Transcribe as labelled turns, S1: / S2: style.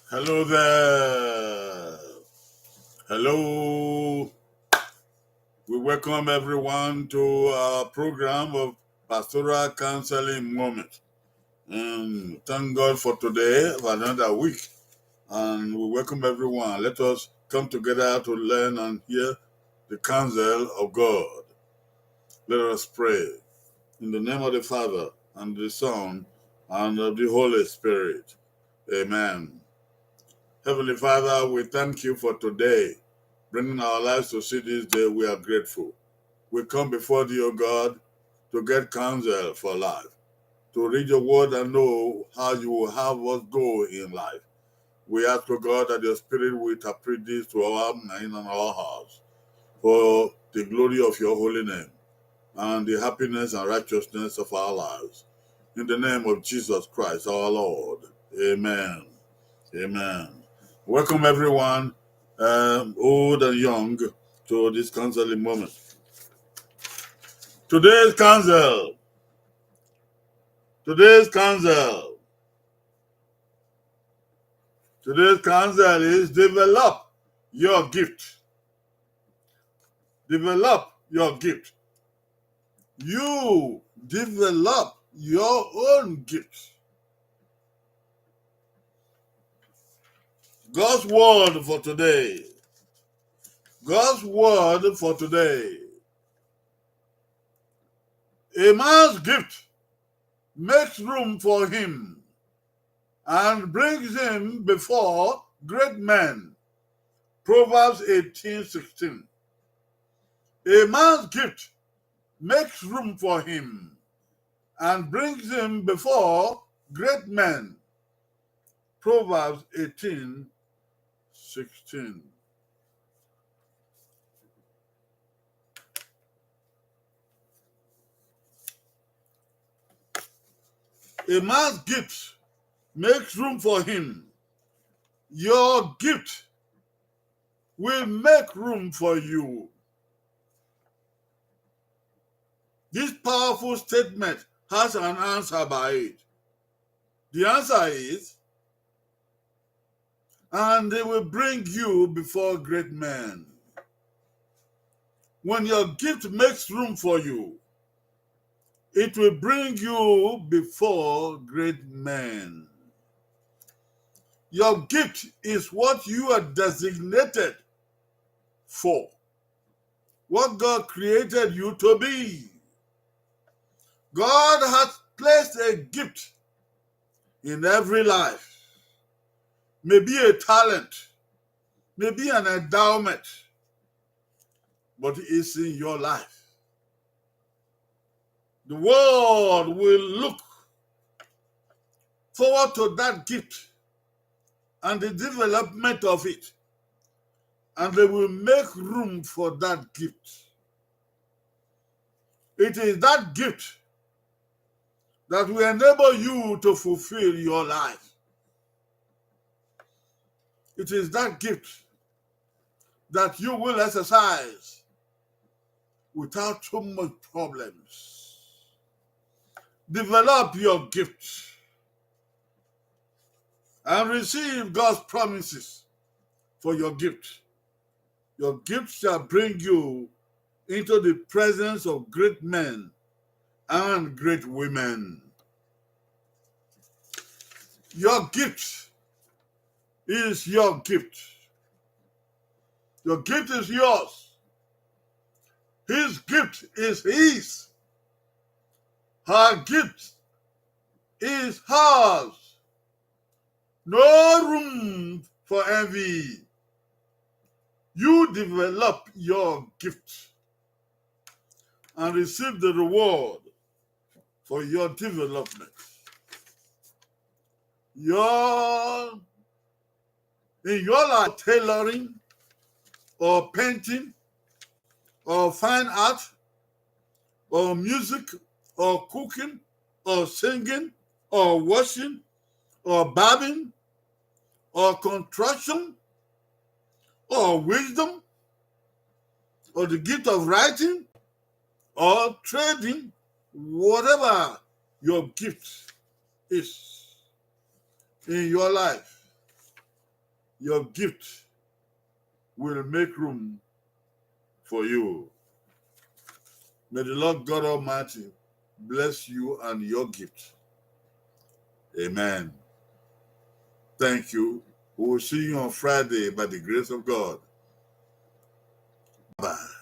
S1: Hello there. Hello. We welcome everyone to our program of Pastoral Counseling Moment. And thank God for today, for another week. And we welcome everyone. Let us come together to learn and hear the counsel of God. Let us pray. In the name of the Father, and the Son, and of the Holy Spirit. Amen. Heavenly Father, we thank you for today. Bringing our lives to see this day, we are grateful. We come before thee, O God, to get counsel for life, to read your word and know how you will have us go in life. We ask, O God, that your Spirit will interpret this to our mind and our hearts for the glory of your holy name and the happiness and righteousness of our lives. In the name of Jesus Christ, our Lord. Amen. Amen. Welcome, everyone, old and young, to this counseling moment. Today's counsel. Today's counsel. Today's counsel is develop your gift. Develop your gift. You develop your own gift. God's word for today. God's word for today. A man's gift makes room for him and brings him before great men. Proverbs 18:16. A man's gift makes room for him and brings him before great men. Proverbs 18:16. A man's gift makes room for him. Your gift will make room for you. This powerful statement has an answer by it. The answer is, and they will bring you before great men. When your gift makes room for you, it will bring you before great men. Your gift is what you are designated for, what God created you to be. God has placed a gift in every life. Maybe a talent, maybe an endowment, but it's in your life. The world will look forward to that gift and the development of it, and they will make room for that gift. It is that gift that will enable you to fulfill your life. It is that gift that you will exercise without too much problems. Develop your gift and receive God's promises for your gift. Your gift shall bring you into the presence of great men and great women. Your gift is your gift. Your gift is yours. His gift is his. Her gift is hers. No room for envy. You develop your gift and receive the reward for your development. In your life, tailoring or painting or fine art or music or cooking or singing or washing or barbing or construction or wisdom or the gift of writing or trading, whatever your gift is in your life, Your gift will make room for you. May the Lord God Almighty bless you and your gift. Amen. Thank you. We will see you on Friday by the grace of God. Bye.